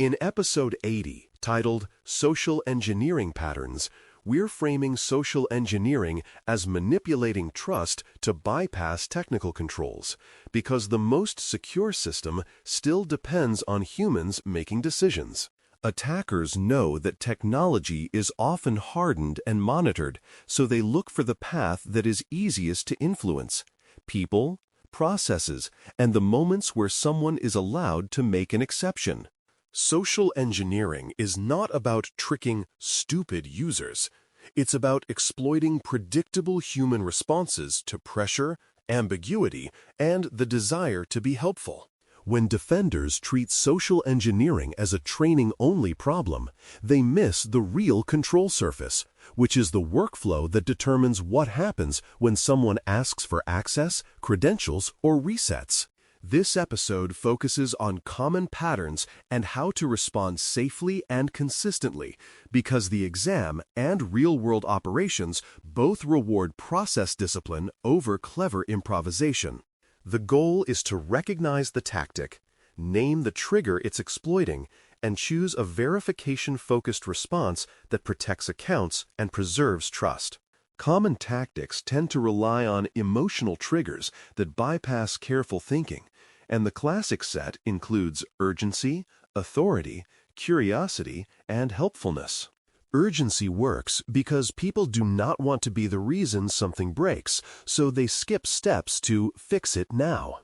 In episode 80, titled Social Engineering Patterns, we're framing social engineering as manipulating trust to bypass technical controls, because the most secure system still depends on humans making decisions. Attackers know that technology is often hardened and monitored, so they look for the path that is easiest to influence: people, processes, and the moments where someone is allowed to make an exception. Social engineering is not about tricking stupid users. It's about exploiting predictable human responses to pressure, ambiguity, and the desire to be helpful. When defenders treat social engineering as a training-only problem, they miss the real control surface, which is the workflow that determines what happens when someone asks for access, credentials, or resets. This episode focuses on common patterns and how to respond safely and consistently, because the exam and real-world operations both reward process discipline over clever improvisation. The goal is to recognize the tactic, name the trigger it's exploiting, and choose a verification-focused response that protects accounts and preserves trust. Common tactics tend to rely on emotional triggers that bypass careful thinking, and the classic set includes urgency, authority, curiosity, and helpfulness. Urgency works because people do not want to be the reason something breaks, so they skip steps to fix it now.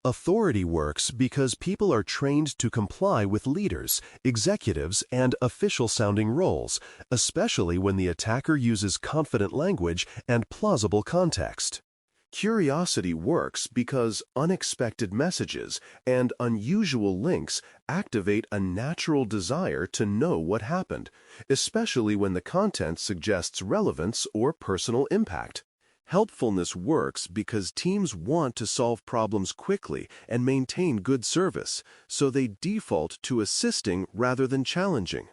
Authority works because people are trained to comply with leaders, executives, and official-sounding roles, especially when the attacker uses confident language and plausible context. Curiosity works because unexpected messages and unusual links activate a natural desire to know what happened, especially when the content suggests relevance or personal impact. Helpfulness works because teams want to solve problems quickly and maintain good service, so they default to assisting rather than challenging.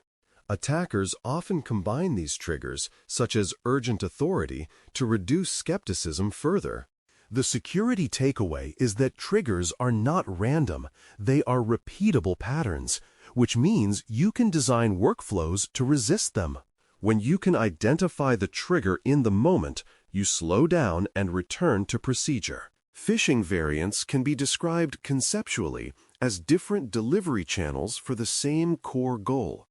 Attackers often combine these triggers, such as urgent authority, to reduce skepticism further. The security takeaway is that triggers are not random, they are repeatable patterns, which means you can design workflows to resist them. When you can identify the trigger in the moment, you slow down and return to procedure. Phishing variants can be described conceptually as different delivery channels for the same core goal: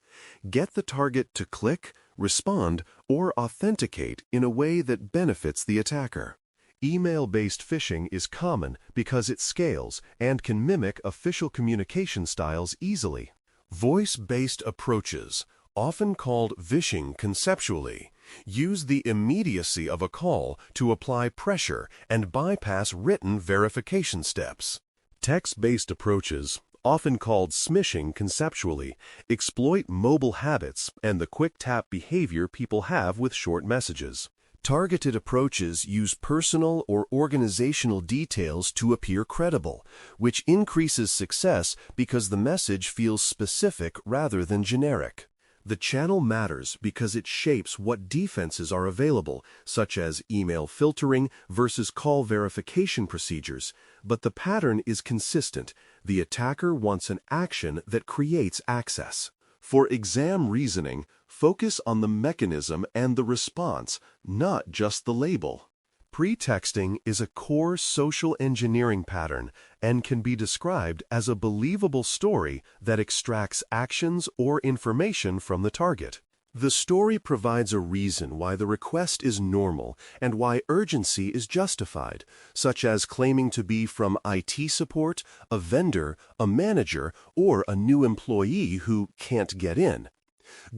get the target to click, respond, or authenticate in a way that benefits the attacker. Email-based phishing is common because it scales and can mimic official communication styles easily. Voice-based approaches, often called vishing conceptually, use the immediacy of a call to apply pressure and bypass written verification steps. Text-based approaches, often called smishing conceptually, exploit mobile habits and the quick-tap behavior people have with short messages. Targeted approaches use personal or organizational details to appear credible, which increases success because the message feels specific rather than generic. The channel matters because it shapes what defenses are available, such as email filtering versus call verification procedures, but the pattern is consistent. The attacker wants an action that creates access. For exam reasoning, focus on the mechanism and the response, not just the label. Pretexting is a core social engineering pattern and can be described as a believable story that extracts actions or information from the target. The story provides a reason why the request is normal and why urgency is justified, such as claiming to be from IT support, a vendor, a manager, or a new employee who can't get in.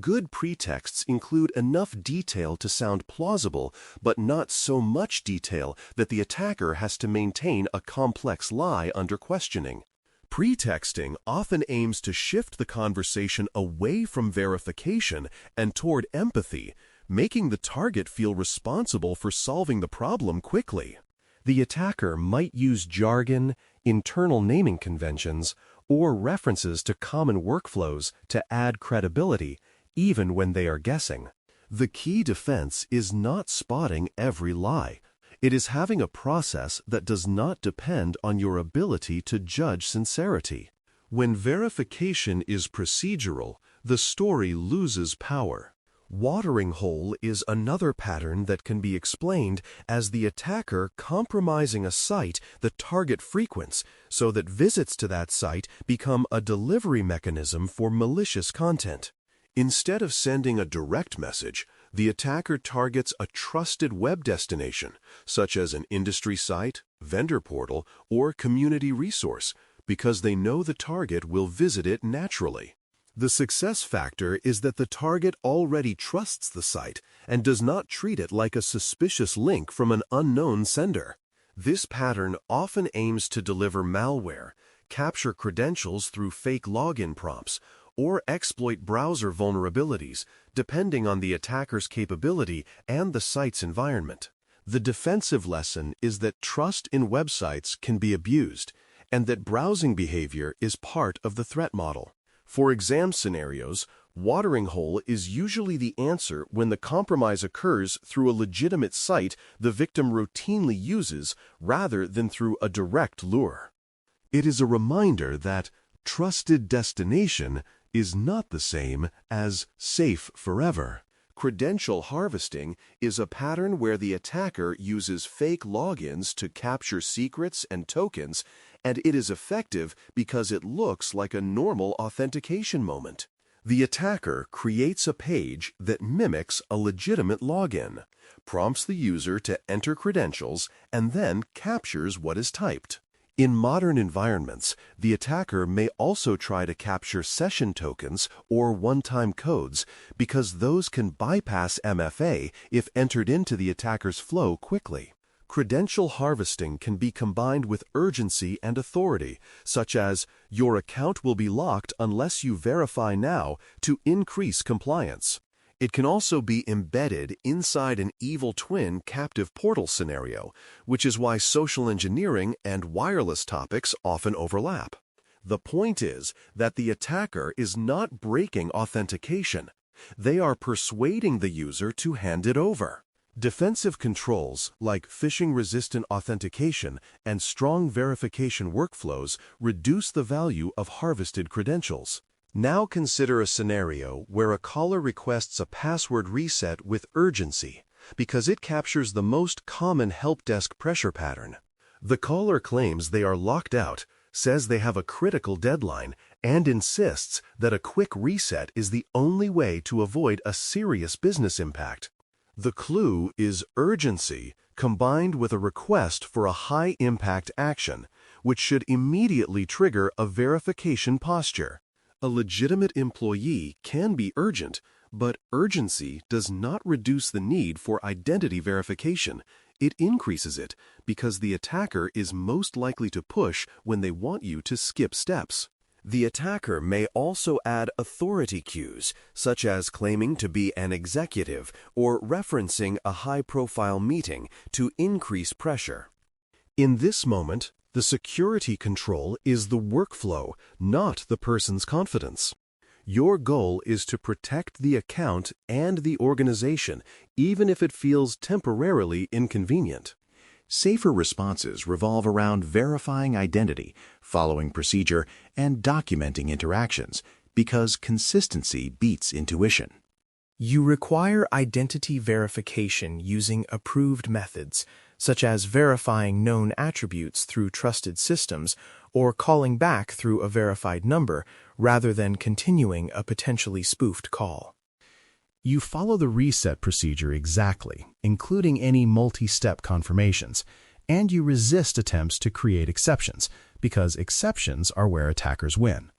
Good pretexts include enough detail to sound plausible, but not so much detail that the attacker has to maintain a complex lie under questioning. Pretexting often aims to shift the conversation away from verification and toward empathy, making the target feel responsible for solving the problem quickly. The attacker might use jargon, internal naming conventions, or references to common workflows to add credibility, even when they are guessing. The key defense is not spotting every lie. It is having a process that does not depend on your ability to judge sincerity. When verification is procedural, the story loses power. Watering hole is another pattern that can be explained as the attacker compromising a site the target frequents so that visits to that site become a delivery mechanism for malicious content. Instead of sending a direct message, the attacker targets a trusted web destination, such as an industry site, vendor portal, or community resource, because they know the target will visit it naturally. The success factor is that the target already trusts the site and does not treat it like a suspicious link from an unknown sender. This pattern often aims to deliver malware, capture credentials through fake login prompts, or exploit browser vulnerabilities, depending on the attacker's capability and the site's environment. The defensive lesson is that trust in websites can be abused, and that browsing behavior is part of the threat model. For exam scenarios, watering hole is usually the answer when the compromise occurs through a legitimate site the victim routinely uses rather than through a direct lure. It is a reminder that trusted destination is not the same as safe forever. Credential harvesting is a pattern where the attacker uses fake logins to capture secrets and tokens, and it is effective because it looks like a normal authentication moment. The attacker creates a page that mimics a legitimate login, prompts the user to enter credentials, and then captures what is typed. In modern environments, the attacker may also try to capture session tokens or one-time codes because those can bypass MFA if entered into the attacker's flow quickly. Credential harvesting can be combined with urgency and authority, such as, "Your account will be locked unless you verify now," to increase compliance. It can also be embedded inside an evil twin captive portal scenario, which is why social engineering and wireless topics often overlap. The point is that the attacker is not breaking authentication. They are persuading the user to hand it over. Defensive controls like phishing-resistant authentication and strong verification workflows reduce the value of harvested credentials. Now consider a scenario where a caller requests a password reset with urgency because it captures the most common helpdesk pressure pattern. The caller claims they are locked out, says they have a critical deadline, and insists that a quick reset is the only way to avoid a serious business impact. The clue is urgency combined with a request for a high-impact action, which should immediately trigger a verification posture. A legitimate employee can be urgent, but urgency does not reduce the need for identity verification. It increases it because the attacker is most likely to push when they want you to skip steps. The attacker may also add authority cues, such as claiming to be an executive or referencing a high-profile meeting to increase pressure. In this moment, the security control is the workflow, not the person's confidence. Your goal is to protect the account and the organization, even if it feels temporarily inconvenient. Safer responses revolve around verifying identity, following procedure, and documenting interactions, because consistency beats intuition. You require identity verification using approved methods, such as verifying known attributes through trusted systems or calling back through a verified number rather than continuing a potentially spoofed call. You follow the reset procedure exactly, including any multi-step confirmations, and you resist attempts to create exceptions, because exceptions are where attackers win.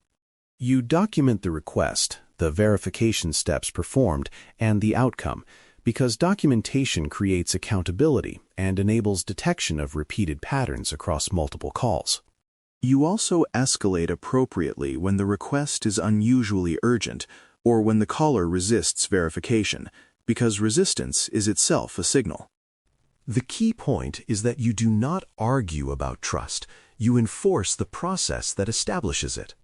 You document the request, the verification steps performed, and the outcome, because documentation creates accountability and enables detection of repeated patterns across multiple calls. You also escalate appropriately when the request is unusually urgent or when the caller resists verification, because resistance is itself a signal. The key point is that you do not argue about trust, you enforce the process that establishes it.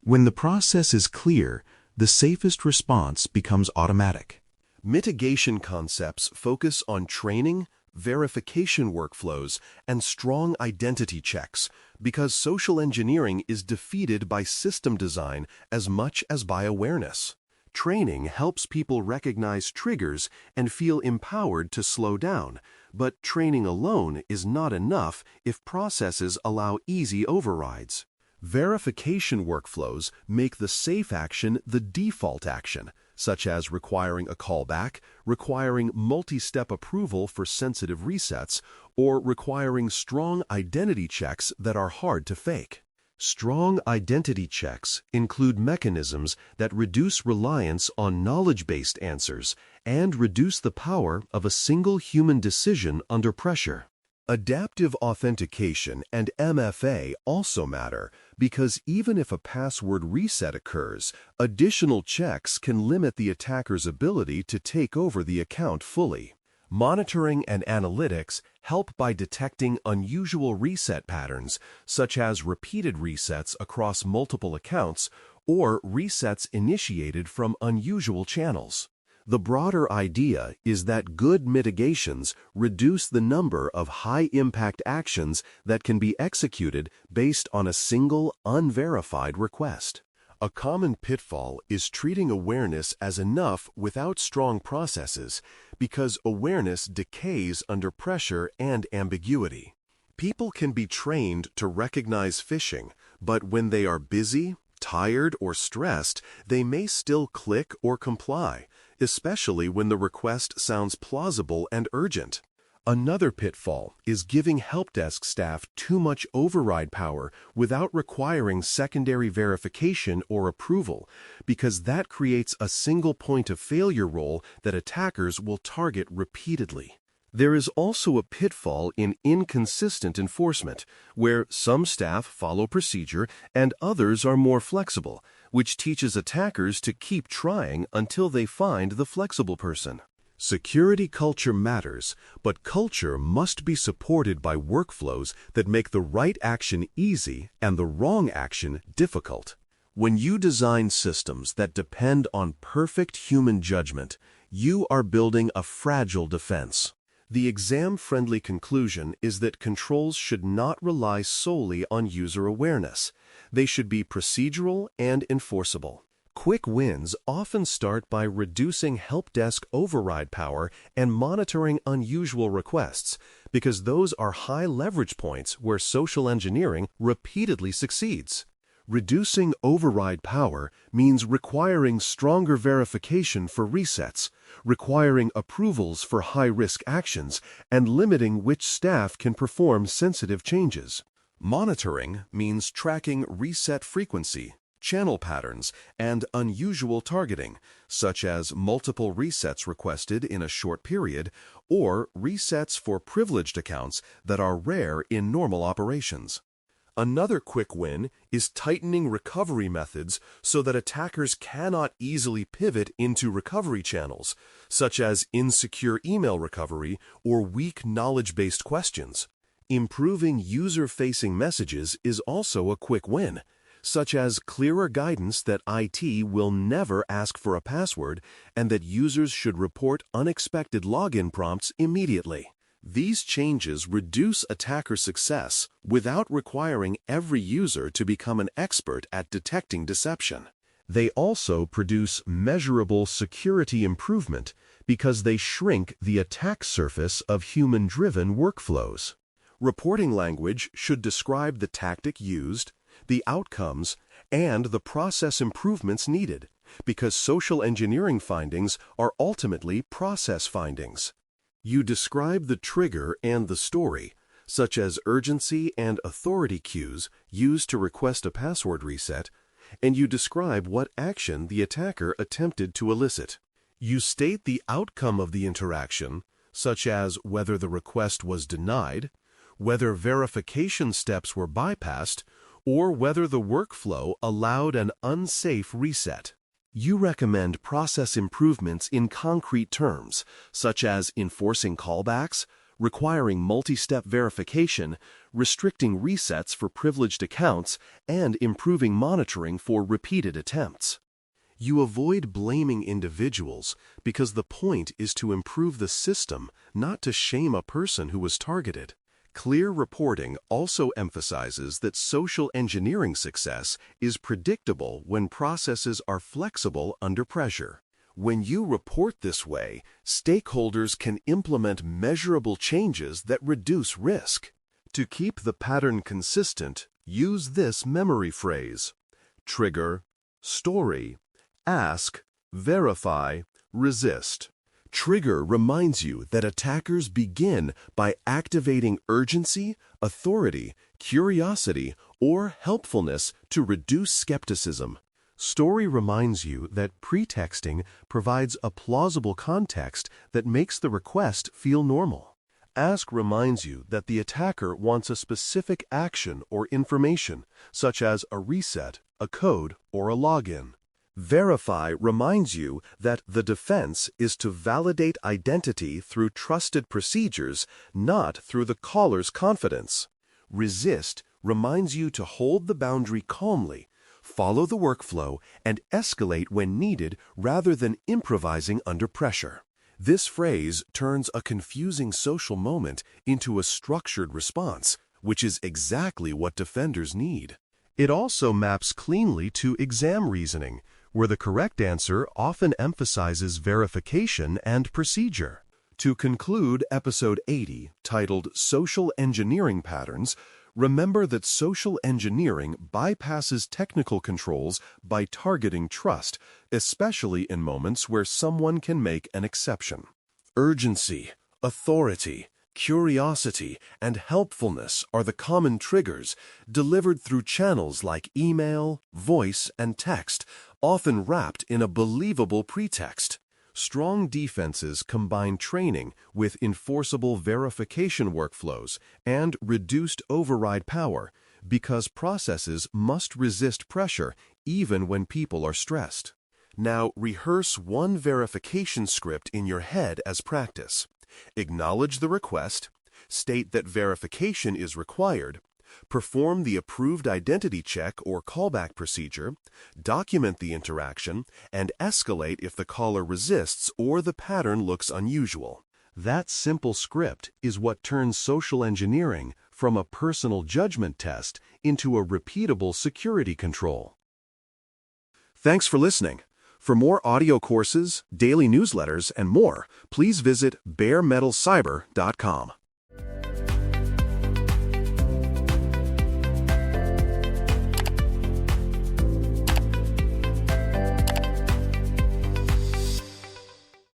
When the process is clear, the safest response becomes automatic. Mitigation concepts focus on training, verification workflows, and strong identity checks, because social engineering is defeated by system design as much as by awareness. Training helps people recognize triggers and feel empowered to slow down, but training alone is not enough if processes allow easy overrides. Verification workflows make the safe action the default action, such as requiring a callback, requiring multi-step approval for sensitive resets, or requiring strong identity checks that are hard to fake. Strong identity checks include mechanisms that reduce reliance on knowledge-based answers and reduce the power of a single human decision under pressure. Adaptive authentication and MFA also matter because even if a password reset occurs, additional checks can limit the attacker's ability to take over the account fully. Monitoring and analytics help by detecting unusual reset patterns, such as repeated resets across multiple accounts or resets initiated from unusual channels. The broader idea is that good mitigations reduce the number of high-impact actions that can be executed based on a single, unverified request. A common pitfall is treating awareness as enough without strong processes because awareness decays under pressure and ambiguity. People can be trained to recognize phishing, but when they are busy, tired, or stressed, they may still click or comply, especially when the request sounds plausible and urgent. Another pitfall is giving helpdesk staff too much override power without requiring secondary verification or approval, because that creates a single point of failure role that attackers will target repeatedly. There is also a pitfall in inconsistent enforcement, where some staff follow procedure and others are more flexible, which teaches attackers to keep trying until they find the flexible person. Security culture matters, but culture must be supported by workflows that make the right action easy and the wrong action difficult. When you design systems that depend on perfect human judgment, you are building a fragile defense. The exam-friendly conclusion is that controls should not rely solely on user awareness. They should be procedural and enforceable. Quick wins often start by reducing helpdesk override power and monitoring unusual requests, because those are high leverage points where social engineering repeatedly succeeds. Reducing override power means requiring stronger verification for resets, requiring approvals for high-risk actions, and limiting which staff can perform sensitive changes. Monitoring means tracking reset frequency, channel patterns, and unusual targeting, such as multiple resets requested in a short period or resets for privileged accounts that are rare in normal operations. Another quick win is tightening recovery methods so that attackers cannot easily pivot into recovery channels, such as insecure email recovery or weak knowledge-based questions. Improving user-facing messages is also a quick win, such as clearer guidance that IT will never ask for a password and that users should report unexpected login prompts immediately. These changes reduce attacker success without requiring every user to become an expert at detecting deception. They also produce measurable security improvement because they shrink the attack surface of human-driven workflows. Reporting language should describe the tactic used, the outcomes, and the process improvements needed, because social engineering findings are ultimately process findings. You describe the trigger and the story, such as urgency and authority cues used to request a password reset, and you describe what action the attacker attempted to elicit. You state the outcome of the interaction, such as whether the request was denied, whether verification steps were bypassed, or whether the workflow allowed an unsafe reset. You recommend process improvements in concrete terms, such as enforcing callbacks, requiring multi-step verification, restricting resets for privileged accounts, and improving monitoring for repeated attempts. You avoid blaming individuals because the point is to improve the system, not to shame a person who was targeted. Clear reporting also emphasizes that social engineering success is predictable when processes are flexible under pressure. When you report this way, stakeholders can implement measurable changes that reduce risk. To keep the pattern consistent, use this memory phrase: trigger, story, ask, verify, resist. Trigger reminds you that attackers begin by activating urgency, authority, curiosity, or helpfulness to reduce skepticism. Story reminds you that pretexting provides a plausible context that makes the request feel normal. Ask reminds you that the attacker wants a specific action or information, such as a reset, a code, or a login. Verify reminds you that the defense is to validate identity through trusted procedures, not through the caller's confidence. Resist reminds you to hold the boundary calmly, follow the workflow, and escalate when needed rather than improvising under pressure. This phrase turns a confusing social moment into a structured response, which is exactly what defenders need. It also maps cleanly to exam reasoning, where the correct answer often emphasizes verification and procedure. To conclude episode 80, titled Social Engineering Patterns, remember that social engineering bypasses technical controls by targeting trust, especially in moments where someone can make an exception. Urgency, authority, curiosity, and helpfulness are the common triggers delivered through channels like email, voice, and text, often wrapped in a believable pretext. Strong defenses combine training with enforceable verification workflows and reduced override power because processes must resist pressure even when people are stressed. Now rehearse one verification script in your head as practice. Acknowledge the request, state that verification is required, perform the approved identity check or callback procedure, document the interaction, and escalate if the caller resists or the pattern looks unusual. That simple script is what turns social engineering from a personal judgment test into a repeatable security control. Thanks for listening. For more audio courses, daily newsletters, and more, please visit baremetalcyber.com.